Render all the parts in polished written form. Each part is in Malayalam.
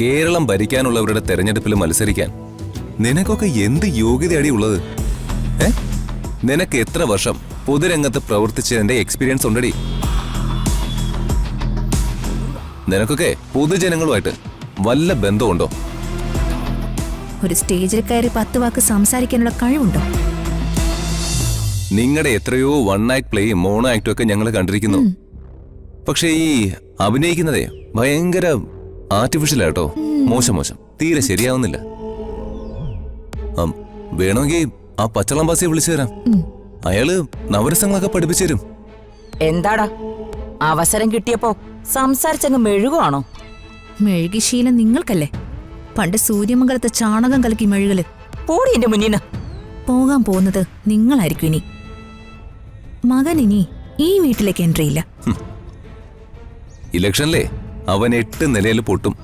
കേരളം ഭരിക്കാനുള്ളവരുടെ തെരഞ്ഞെടുപ്പിൽ മത്സരിക്കാൻ നിനക്കൊക്കെ എന്ത് യോഗ്യതയടി ഉള്ളത്? നിനക്ക് എത്ര വർഷം പൊതുരംഗത്ത് പ്രവർത്തിച്ചതിന്റെ എക്സ്പീരിയൻസ് ഉണ്ടടി? നിനക്കൊക്കെ പൊതുജനങ്ങളുമായിട്ട് വല്ല ബന്ധമുണ്ടോ? ഒരു സ്റ്റേജിൽ കയറി 10 വാക്ക് സംസാരിക്കാനുള്ള കഴിവുണ്ടോ? നിങ്ങളുടെ എത്രയോ വൺ നൈറ്റ് പ്ലേയും മോണോ ആക്ടും ഒക്കെ ഞങ്ങൾ കണ്ടിരിക്കുന്നു. പക്ഷെ ഈ അഭിനയിക്കുന്നതേ ഭയങ്കര ആർട്ടിഫിഷ്യൽ ആട്ടോ. മോശം തീരെ ശരിയാവുന്നില്ല. വേണമെങ്കിൽ ആ പച്ചളംബാസിയെ വിളിച്ചു തരാം. അയാള് നവരസങ്ങളൊക്കെ പഠിപ്പിച്ചു തരും. എന്താടാ അവസരം കിട്ടിയപ്പോ സംസാരിച്ചങ്ങ് മെഴുകുവാണോ? മെഴുകി ശീലം നിങ്ങൾക്കല്ലേ. പണ്ട് സൂര്യമംഗലത്തെ ചാണകം കലക്കി മെഴുകല്. പോടി എന്റെ മുന്നിന്ന്. പോകാൻ പോകുന്നത് നിങ്ങളായിരിക്കും ഇനി. മകൻ ഇനി ഈ വീട്ടിലേക്ക് എൻട്രി ഇല്ല. ഇലക്ഷനിലെ അവൻ 8 നിലയിൽ പൊട്ടും.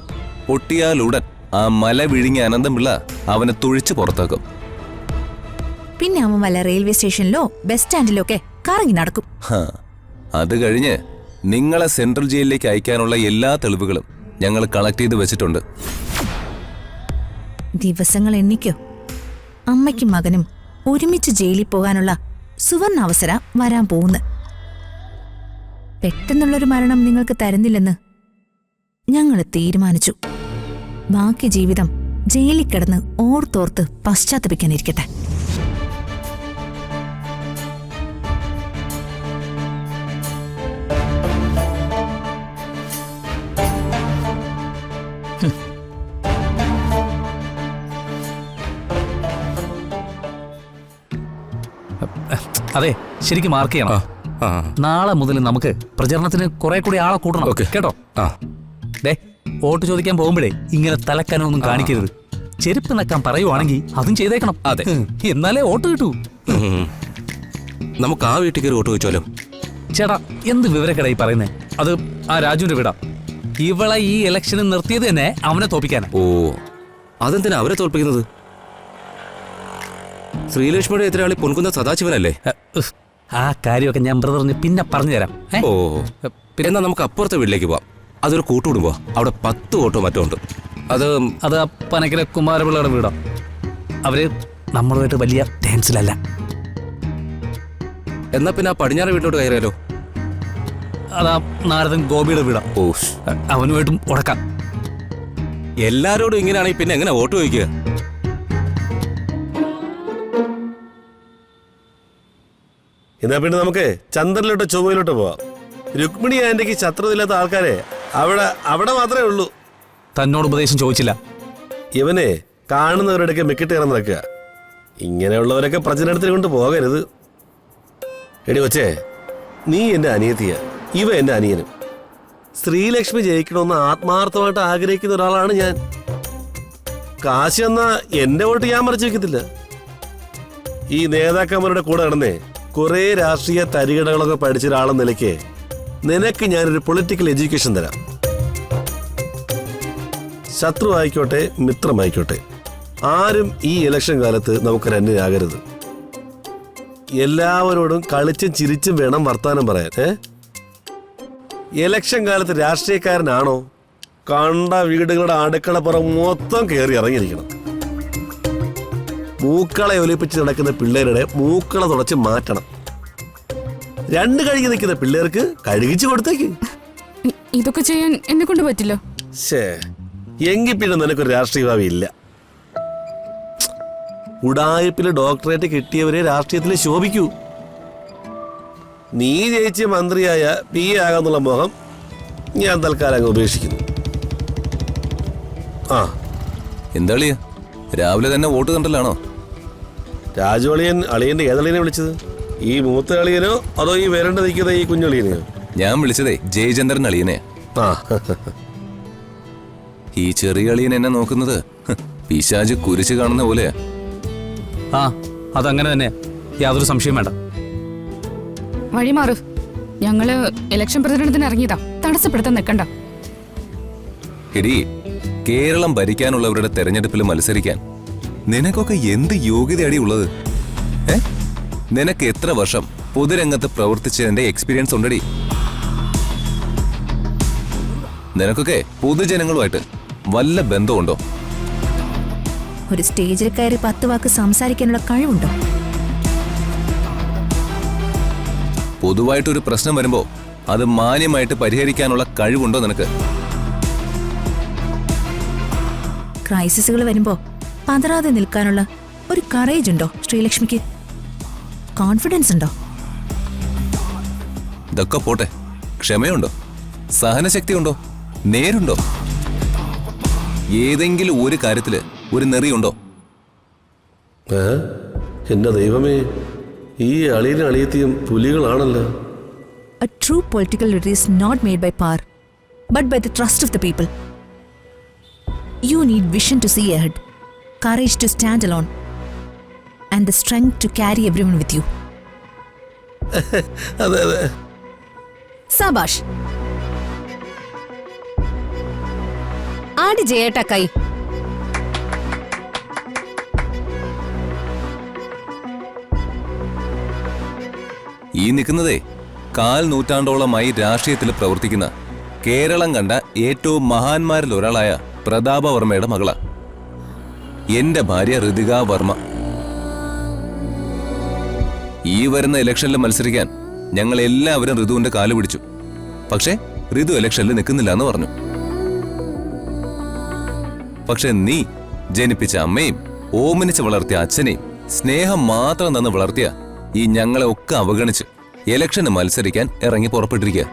പൊട്ടിയാലുടൻ ആ മല വിഴുങ്ങിയ അനന്തം പിള്ള അവനെ തുഴിച്ച് പുറത്താക്കും. പിന്നെ അവൻ വല്ല റെയിൽവേ സ്റ്റേഷനിലോ ബസ് സ്റ്റാൻഡിലോ ഒക്കെ കറങ്ങി നടക്കും. അത് കഴിഞ്ഞ് നിങ്ങളെ സെൻട്രൽ ജയിലിലേക്ക് അയക്കാനുള്ള എല്ലാ തെളിവുകളും ഞങ്ങൾ കളക്ട് ചെയ്ത് വെച്ചിട്ടുണ്ട്. ദിവസങ്ങൾ എണ്ണിക്കോ. അമ്മയ്ക്കും മകനും ഒരുമിച്ച് ജയിലിൽ പോകാനുള്ള സുവർണ അവസരം വരാൻ പോകുന്നു. പെട്ടെന്നുള്ളൊരു മരണം നിങ്ങൾക്ക് തരുന്നില്ലെന്ന് ഞങ്ങൾ തീരുമാനിച്ചു. ബാക്കി ജീവിതം ജയിലിൽ കിടന്ന് ഓർത്തോർത്ത് പശ്ചാത്തപിക്കാനിരിക്കട്ടെ. അതെ, ശരിക്കും മാർക്ക് ചെയ്യണം. നാളെ മുതൽ നമുക്ക് പ്രചരണത്തിന് കുറെ കൂടി ആളെ കൂട്ടണം കേട്ടോ. ഡേ, വോട്ട് ചോദിക്കാൻ പോകുമ്പോഴേ ഇങ്ങനെ തലക്കാനൊന്നും കാണിക്കരുത്. ചെരുപ്പ് നക്കാൻ പറയുവാണെങ്കിൽ അതും ചെയ്തേക്കണം. അതെ, എന്നാലേ വോട്ട് കിട്ടൂ. നമുക്ക് ആ വീട്ടിൽ കയറി വോട്ട് ചോദിച്ചാലോ? ചേട്ടാ, എന്ത് വിവരക്കേടായി പറയുന്നേ? അത് ആ രാജുവിന്റെ വീടാ. ഇവളെ ഈ ഇലക്ഷന് നിർത്തിയത് തന്നെ അവനെ തോപ്പിക്കാനാ. ഓ, അതെന്തിനാ അവരെ തോൽപ്പിക്കുന്നത്? ശ്രീലക്ഷ്മിയുടെ എതിരാളി പൊൻകുന്ന സദാശിവനല്ലേ? ആ കാര്യമൊക്കെ ഞാൻ ബ്രദറിന് പിന്നെ പറഞ്ഞു തരാം. ഓ, എന്നാ നമുക്ക് അപ്പുറത്തെ വീട്ടിലേക്ക് പോവാം. അതൊരു കൂട്ടുകുടുംബോ. അവിടെ 10 വോട്ടോ മറ്റോ ഉണ്ട്. അത് പനക്കര കുമാരപിള്ളയുടെ വീടാ. അവര് നമ്മളുമായിട്ട് വലിയ ടെൻസിലല്ല. എന്നാ പിന്നെ ആ പടിഞ്ഞാറ് വീട്ടിലോട്ട് കയറിയാലോ? അതാ നാരദൻ ഗോപിയുടെ വീടാ. ഓ, അവനുമായിട്ടും ഉടക്കാം. എല്ലാരോടും ഇങ്ങനെയാണെങ്കിൽ പിന്നെ എങ്ങനെ വോട്ട് ചോദിക്കുക? എന്നാ പിന്നെ നമുക്ക് ചന്ദ്രനിലോട്ടോ ചൊവ്വയിലോട്ടോ പോവാം. രുക്മിണി ആന്റിക്ക് ശത്രുതയില്ലാത്ത ആൾക്കാരെ അവിടെ മാത്രമേ ഉള്ളൂ. തന്നോട് ഉപദേശം ചോദിച്ചില്ല. ഇവനെ കാണുന്നവരുടെയൊക്കെ മെക്കിട്ട് കയറാൻ നടക്കുക. ഇങ്ങനെയുള്ളവരൊക്കെ പ്രചരണത്തിന് കൊണ്ട് പോകരുത്. എടി കൊച്ചേ, നീ എന്റെ അനിയത്തിയ, ഇവ എന്റെ അനിയനും. ശ്രീലക്ഷ്മി ജയിക്കണമെന്ന് ആത്മാർത്ഥമായിട്ട് ആഗ്രഹിക്കുന്ന ഒരാളാണ് ഞാൻ. കാശ് എന്നാ എന്റെ വോട്ട് ഞാൻ മറിച്ച് വെക്കത്തില്ല. ഈ നേതാക്കന്മാരുടെ കൂടെ നടന്നേ കുറെ രാഷ്ട്രീയ തരികടകളൊക്കെ പഠിച്ച ഒരാളെന്ന നിലയ്ക്ക് നിനക്ക് ഞാനൊരു പൊളിറ്റിക്കൽ എഡ്യൂക്കേഷൻ തരാം. ശത്രു ആയിക്കോട്ടെ മിത്രമായിക്കോട്ടെ, ആരും ഈ ഇലക്ഷൻ കാലത്ത് നമുക്ക് രണ്ടിനാകരുത്. എല്ലാവരോടും കളിച്ചും ചിരിച്ചും വേണം വർത്താനം പറയാൻ. ഇലക്ഷൻ കാലത്ത് രാഷ്ട്രീയക്കാരനാണോ കണ്ട വീടുകളുടെ അടുക്കളപ്പുറം മൊത്തം കയറി ഇറങ്ങിയിരിക്കണം. മൂക്കളെ ഒലിപ്പിച്ച് നടക്കുന്ന പിള്ളേരുടെ മൂക്കളെ തുടച്ച് മാറ്റണം. 2 കഴുകി നിൽക്കുന്ന പിള്ളേർക്ക് കഴുകിച്ചു കൊടുത്തേക്ക്. ഇതൊക്കെ ചെയ്യാൻ എന്നെ കൊണ്ട് പറ്റില്ല. എങ്കിൽ പിന്നെ നിനക്കൊരു രാഷ്ട്രീയ ഭാവി ഇല്ല. ഉഡായിപ്പില് ഡോക്ടറേറ്റ് കിട്ടിയവരെ രാഷ്ട്രീയത്തിൽ ശോഭിക്കൂ. നീ ജയിച്ച് മന്ത്രിയായ PA ആകാന്നുള്ള മോഹം ഞാൻ തൽക്കാലം അങ്ങ് ഉപേക്ഷിക്കുന്നു. എന്താ അളിയ, രാവിലെ തന്നെ വോട്ട് കണ്ടല്ലാണോ? രാജു അളിയൻ അളിയന്റെ ഏതളിയനെ വിളിച്ചത്? ഈ മൂത്ത അളിയനോ അതോ ഈ വരണ്ട നിൽക്കുന്ന ഈ കുഞ്ഞളിയനെയോ? ഞാൻ വിളിച്ചതേ ജയചന്ദ്രൻ അളിയനെ. ഈ ചെറിയ അളിയൻ എന്നെ നോക്കുന്നത് പിശാച് കുരിശ് കാണുന്ന പോലെ. അതങ്ങനെ തന്നെ, യാതൊരു സംശയം വേണ്ട. വഴിമാറ്. ഞങ്ങള് ഇലക്ഷൻ പ്രചരണത്തിന് ഇറങ്ങിയതാ, തടസ്സപ്പെടുത്താൻ നിൽക്കണ്ട. എടി, കേരളം ഭരിക്കാനുള്ളവരുടെ തെരഞ്ഞെടുപ്പിൽ മത്സരിക്കാൻ നിനക്കൊക്കെ എന്ത് യോഗ്യതയടി ഉള്ളത്? നിനക്ക് എത്ര വർഷം പൊതുരംഗത്ത് പ്രവർത്തിച്ചതിന്റെ എക്സ്പീരിയൻസ് ഉണ്ടടി? നിനക്കൊക്കെ പൊതുജനങ്ങളുമായിട്ട് വല്ല ബന്ധമുണ്ടോ? ഒരു സ്റ്റേജിൽ കയറി 10 വാക്ക് സംസാരിക്കാനുള്ള കഴിവുണ്ടോ? പൊതുവായിട്ടൊരു പ്രശ്നം വരുമ്പോ അത് മാന്യമായിട്ട് പരിഹരിക്കാനുള്ള കഴിവുണ്ടോ നിനക്ക്? ക്രൈസിസുകൾ വരുമ്പോ പതറാതെ നിൽക്കാനുള്ള ഒരു കറേജ് ഉണ്ടോ ശ്രീലക്ഷ്മിക്ക്? കോൺഫിഡൻസ് ഉണ്ടോ? ഇതൊക്കെ പോട്ടെ, ക്ഷമയുണ്ടോ? സഹനശക്തി ഉണ്ടോ? നേരുണ്ടോ? ഏതെങ്കിലും ഒരു കാര്യത്തില് ഒരു നെറിയുണ്ടോ? എന്റെ ദൈവമേ, ഈ അളിയനും അളിയത്തിയും പുലികളാണല്ലോ. A true political leader is not made by power, but by the trust of the people. You need vision to see ahead, courage to stand alone, and the strength to carry everyone with you. അതെ അതെ. സബാഷ്. ആടി ജയേട്ടാ കൈ. ഈ നിൽക്കുന്നതേ 4 നൂറ്റാണ്ടോളമായി രാഷ്ട്രീയത്തിൽ പ്രവർത്തിക്കുന്ന കേരളം കണ്ട ഏറ്റവും മഹാന്മാരിൽ ഒരാളായ പ്രതാപവർമ്മയുടെ മകളാ എന്റെ ഭാര്യ ഋതിക വർമ്മ. ഈ വരുന്ന ഇലക്ഷനിൽ മത്സരിക്കാൻ ഞങ്ങൾ എല്ലാവരും ഋതുവിന്റെ കാല് പിടിച്ചു. പക്ഷേ ഋതു ഇലക്ഷനിൽ നിൽക്കുന്നില്ല എന്ന് പറഞ്ഞു. പക്ഷെ നീ ജനിപ്പിച്ച അമ്മയും ഓമനിച്ച് വളർത്തിയ അച്ഛനെയും സ്നേഹം മാത്രം തന്ന് വളർത്തിയ ഈ ഞങ്ങളെ ഒക്കെ അവഗണിച്ച് ഇലക്ഷന് മത്സരിക്കാൻ ഇറങ്ങി പുറപ്പെട്ടിരിക്കുക.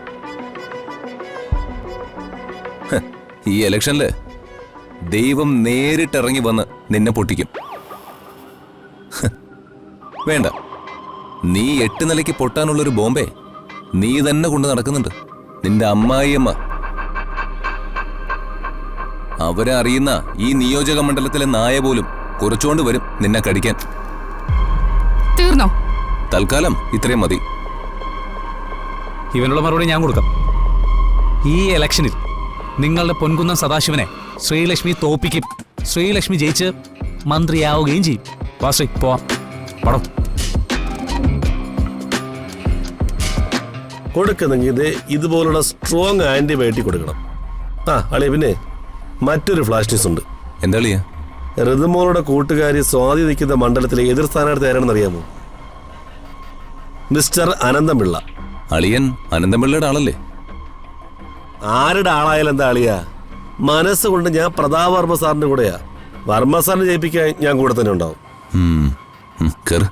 ഈ ഇലക്ഷനില് ദൈവം നേരിട്ടിറങ്ങി വന്ന് നിന്നെ പൊട്ടിക്കും. വേണ്ട, നീ 8 നിലയ്ക്ക് പൊട്ടാനുള്ളൊരു ബോംബെ നീ തന്നെ കൊണ്ട് നടക്കുന്നുണ്ട്. നിന്റെ അമ്മായിയമ്മ. അവരെ അറിയുന്ന ഈ നിയോജക മണ്ഡലത്തിലെ നായ പോലും കുറച്ചുകൊണ്ട് വരും നിന്നെ കടിക്കാൻ. തീർന്നോ? തൽക്കാലം ഇത്രയും മതി. ഇവനുള്ള മറുപടി ഞാൻ കൊടുക്കാം. ഈ ഇലക്ഷനിൽ നിങ്ങളുടെ പൊൻകുന്നം സദാശിവനെ ശ്രീലക്ഷ്മി തോപ്പിക്കും. ശ്രീലക്ഷ്മി ജയിച്ച് മന്ത്രിയാവുകയും ചെയ്യും. വാശ്രീ പോവാം. പടം കൊടുക്കുന്നെങ്കിൽ ഇത് ഇതുപോലുള്ള സ്ട്രോങ് ആന്റിബയോട്ടിക് കൊടുക്കണം. ആ അളിയ, പിന്നെ മറ്റൊരു ഫ്ലാഷ് ന്യൂസ് ഉണ്ട്. എന്താ ളിയാ? ഋതുമോളുടെ കൂട്ടുകാരി സ്വാതി നിൽക്കുന്ന മണ്ഡലത്തിലെ എതിർ സ്ഥാനാർത്ഥി ആരാണെന്ന് അറിയാമോ? മിസ്റ്റർ അനന്തപിള്ള. അളിയൻ അനന്തപിള്ളയുടെ ആളല്ലേ? ആരുടെ ആളായാലും എന്താ അളിയ, മനസ്സുകൊണ്ട് ഞാൻ പ്രതാപവർമ്മ സാറിന്റെ കൂടെയാ. വർമ്മ സാറിനെ ജയിപ്പിക്കാൻ ഞാൻ കൂടെ തന്നെ ഉണ്ടാവും. കേറ്.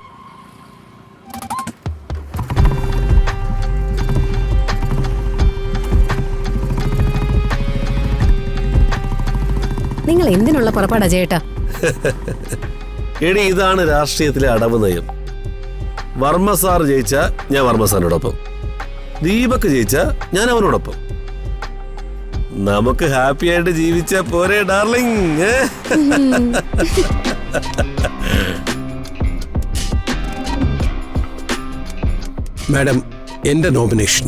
നിങ്ങൾ എന്തിനുള്ള പുറപ്പാടാ ചേട്ടാ? എടി, ഇതാണ് രാഷ്ട്രീയത്തിലെ അടവ് നയം. വർമ്മ സാർ ജയിച്ച ഞാൻ വർമ്മ സാറിനോടൊപ്പം, ദീപക് ജയിച്ച ഞാൻ അവനോടൊപ്പം. നമുക്ക് ഹാപ്പി ആയിട്ട് ജീവിച്ച പോരെ ഡാർലിംഗ്. മാഡം, എന്റെ നോമിനേഷൻ